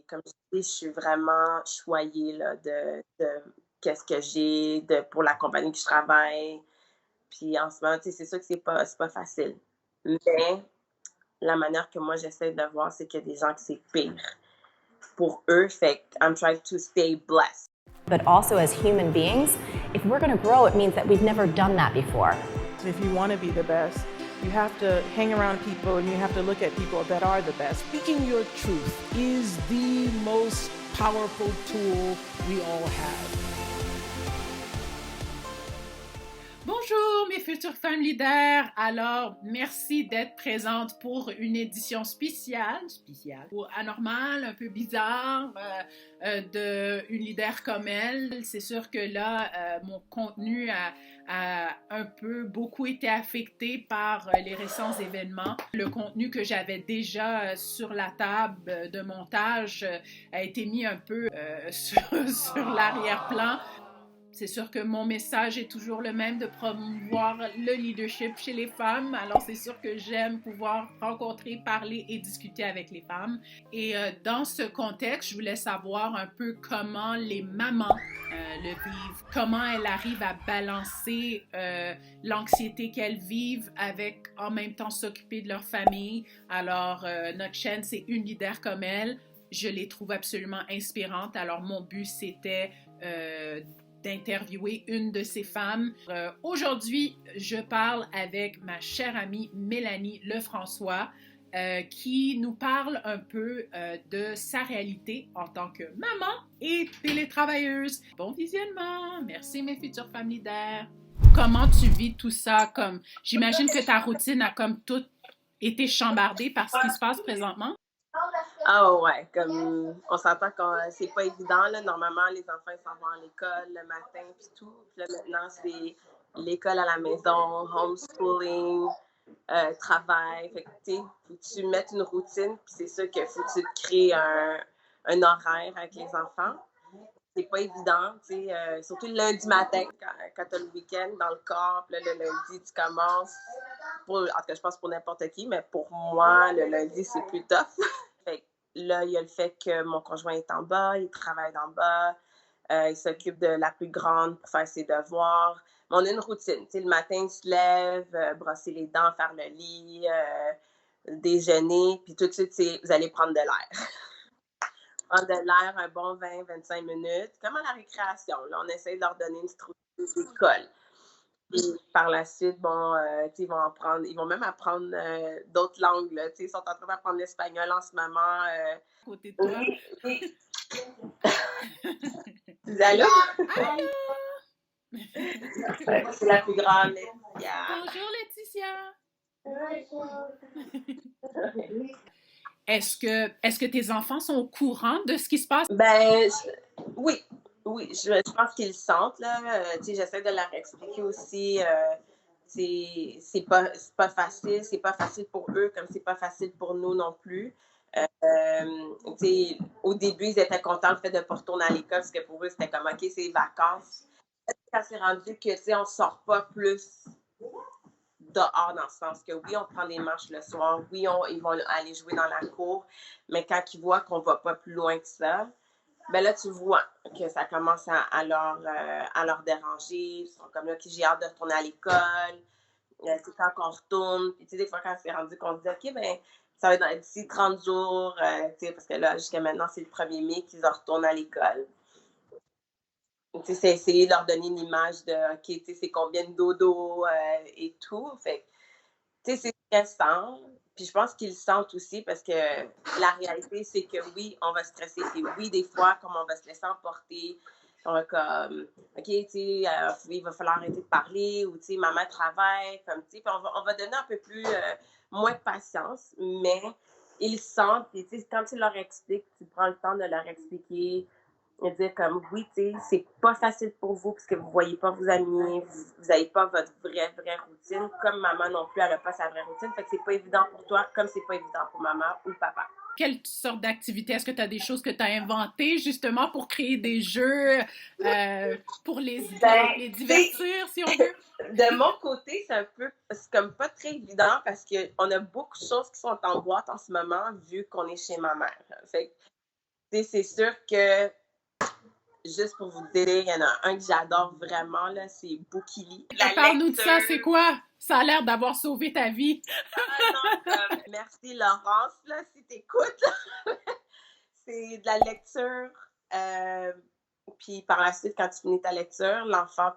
comme je dis, je suis vraiment choyée là, de qu'est-ce que j'ai pour la compagnie que je travaille. Puis en ce moment, tu sais, c'est sûr que c'est pas facile. Mais la manière que moi j'essaie de voir, c'est qu'il y a des gens que c'est pire pour eux. Fait que I'm trying to stay blessed. But also as human beings, if we're going to grow, it means that we've never done that before. If you want to be the best, you have to hang around people and you have to look at people that are the best. Speaking your truth is the most powerful tool we all have. Bonjour mes futures femmes leaders, alors merci d'être présente pour une édition spéciale ou anormale, un peu bizarre de une leader comme elle. C'est sûr que là, mon contenu a un peu beaucoup été affecté par les récents événements. Le contenu que j'avais déjà sur la table de montage a été mis un peu sur l'arrière-plan. C'est sûr que mon message est toujours le même, de promouvoir le leadership chez les femmes. Alors, c'est sûr que j'aime pouvoir rencontrer, parler et discuter avec les femmes. Et dans ce contexte, je voulais savoir un peu comment les mamans le vivent, comment elles arrivent à balancer l'anxiété qu'elles vivent avec en même temps s'occuper de leur famille. Alors, notre chaîne, c'est Une leader comme elle. Je les trouve absolument inspirantes. Alors, mon but, c'était d'interviewer une de ces femmes. Aujourd'hui, je parle avec ma chère amie Mélanie Lefrançois qui nous parle un peu de sa réalité en tant que maman et télétravailleuse. Bon visionnement! Merci mes futures femmes leaders! Comment tu vis tout ça? Comme, j'imagine que ta routine a comme tout été chambardée par ce qui se passe présentement. Ah ouais, comme on s'entend que c'est pas évident, là. Normalement, les enfants ils s'en vont à l'école le matin puis tout. Puis là, maintenant, c'est l'école à la maison, homeschooling, travail. Fait que, tu sais, faut que tu mettes une routine. Puis c'est sûr qu'il faut que tu te crées un horaire avec les enfants. C'est pas évident, tu sais, surtout le lundi matin, quand tu as le week-end dans le corps. Puis là, le lundi, tu commences. En tout cas, je pense pour n'importe qui, mais pour moi, le lundi, c'est plus tough. Fait que là, il y a le fait que mon conjoint est en bas, il travaille en bas, il s'occupe de la plus grande pour faire ses devoirs. Mais on a une routine. Tu sais, le matin, il se lève, brosser les dents, faire le lit, déjeuner, puis tout de suite, vous allez prendre de l'air. Prendre de l'air un bon 20-25 minutes, comme à la récréation. Là, on essaie de leur donner une petite routine d'école. Puis par la suite, bon, ils vont même apprendre d'autres langues. Là, ils sont en train d'apprendre l'espagnol en ce moment. Côté de toi. Allô? Allô? C'est la plus grande, Laetitia. Bonjour Laetitia. Est-ce que tes enfants sont au courant de ce qui se passe? Ben, oui. Oui, je pense qu'ils le sentent, là. J'essaie de leur expliquer aussi. C'est pas facile. C'est pas facile pour eux comme c'est pas facile pour nous non plus. Au début, ils étaient contents le fait de ne pas retourner à l'école parce que pour eux, c'était comme OK, c'est les vacances. Quand c'est rendu que on ne sort pas plus dehors dans le sens que oui, on prend des marches le soir, oui, ils vont aller jouer dans la cour, mais quand ils voient qu'on ne va pas plus loin que ça, ben là, tu vois que ça commence à leur déranger. Ils sont comme là, j'ai hâte de retourner à l'école. C'est quand on retourne. Puis, tu sais, des fois, quand c'est rendu qu'on se dit, OK, ben ça va être d'ici 30 jours. Parce que là, jusqu'à maintenant, c'est le 1er mai qu'ils retournent à l'école. Tu sais, c'est essayer de leur donner une image de, OK, tu sais, c'est combien de dodo et tout. Fait tu sais, c'est stressant. Puis je pense qu'ils le sentent aussi parce que la réalité, c'est que oui, on va stresser. Puis oui, des fois, comme on va se laisser emporter, on va comme, OK, tu sais, il va falloir arrêter de parler ou, tu sais, maman travaille, comme, tu sais, puis on va donner un peu plus, moins de patience, mais ils le sentent. Puis, tu sais, quand tu leur expliques, tu prends le temps de leur expliquer, de dire comme, oui, tu sais, c'est pas facile pour vous parce que vous voyez pas vos amis, vous n'avez pas votre vraie routine. Comme maman non plus, elle n'a pas sa vraie routine. Fait que c'est pas évident pour toi comme c'est pas évident pour maman ou papa. Quelle sorte d'activité? Est-ce que tu as des choses que tu as inventées justement pour créer des jeux, pour les divertir, si on veut? De mon côté, c'est comme pas très évident parce qu'on a beaucoup de choses qui sont en boîte en ce moment vu qu'on est chez ma mère. Fait C'est sûr que, juste pour vous dire, il y en a un que j'adore vraiment, là, c'est Boukili. Parle-nous de ça, c'est quoi? Ça a l'air d'avoir sauvé ta vie. Merci Laurence, là, si t'écoutes. C'est de la lecture. Puis par la suite, quand tu finis ta lecture, l'enfant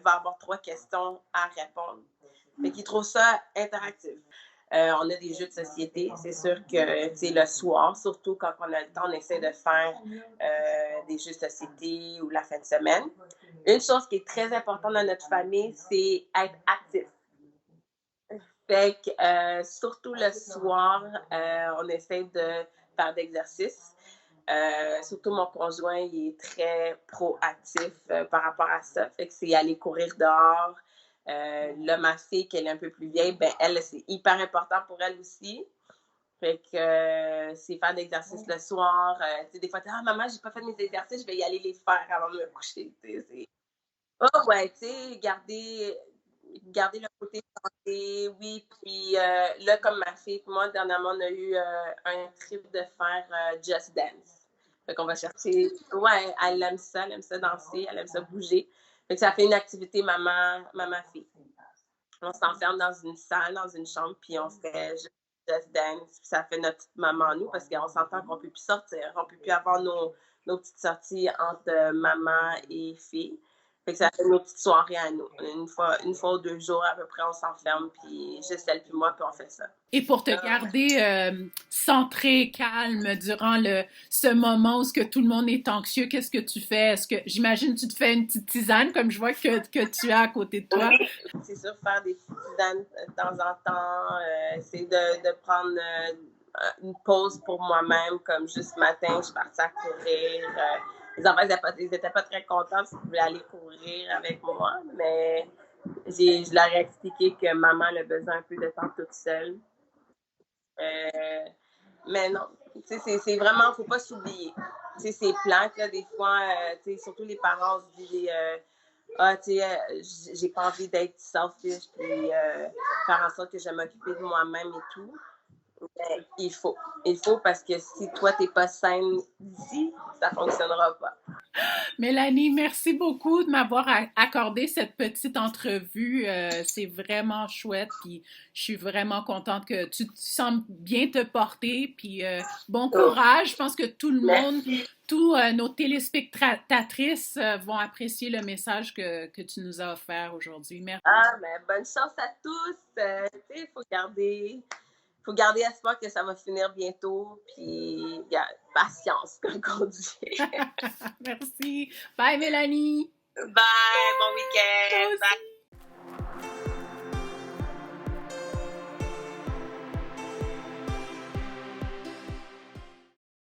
va avoir 3 questions à répondre. Fait qu'il trouve ça interactif. On a des jeux de société. C'est sûr que le soir, surtout quand on a le temps, on essaie de faire des jeux de société ou la fin de semaine. Une chose qui est très importante dans notre famille, c'est être actif. Fait que surtout le soir, on essaie de faire d'exercices. Surtout mon conjoint, il est très proactif par rapport à ça. Fait que c'est aller courir dehors. Là, ma fille, qui est un peu plus vieille, ben elle, c'est hyper important pour elle aussi. Fait que c'est faire d'exercices le soir. Des fois, maman, j'ai pas fait mes exercices, je vais y aller les faire avant de me coucher. Oh, ouais, garder le côté santé, oui. Puis là, comme ma fille, moi, dernièrement, on a eu un trip de faire Just Dance. Fait qu'on va chercher. Ouais, elle aime ça danser, elle aime ça bouger. Fait que ça fait une activité maman-fille. On s'enferme dans une salle, dans une chambre, puis on fait Just Dance. Puis ça fait notre petite maman, nous, parce qu'on s'entend qu'on ne peut plus sortir. On ne peut plus avoir nos petites sorties entre maman et fille. Fait que ça fait nos petites soirées à nous. Une fois ou 2 jours à peu près, on s'enferme, puis juste elle puis moi, puis on fait ça. Et pour te garder centré, calme durant ce moment où tout le monde est anxieux, qu'est-ce que tu fais? Est-ce que j'imagine tu te fais une petite tisane comme je vois que tu as à côté de toi? C'est sûr, faire des petites tisanes de temps en temps, c'est de prendre une pause pour moi-même, comme juste ce matin, je suis partie à courir. Les enfants, ils n'étaient pas très contents parce qu'ils voulaient aller courir avec moi, mais je leur ai expliqué que maman a besoin un peu de temps toute seule. Mais non, c'est vraiment, il ne faut pas s'oublier. C'est plate, là, des fois, surtout les parents se disent j'ai pas envie d'être selfish puis faire en sorte que je vais m'occuper de moi-même et tout. Mais il faut parce que si toi, t'es pas saine d'ici, ça fonctionnera pas. Mélanie, merci beaucoup de m'avoir accordé cette petite entrevue. C'est vraiment chouette, puis je suis vraiment contente que tu sembles bien te porter, puis bon courage. Je pense que tout le monde, tous nos téléspectatrices vont apprécier le message que tu nous as offert aujourd'hui. Merci. Mais bonne chance à tous. Il faut garder espoir que ça va finir bientôt, puis patience, comme on dit. Merci. Bye, Mélanie. Bye, bon week-end. Bye.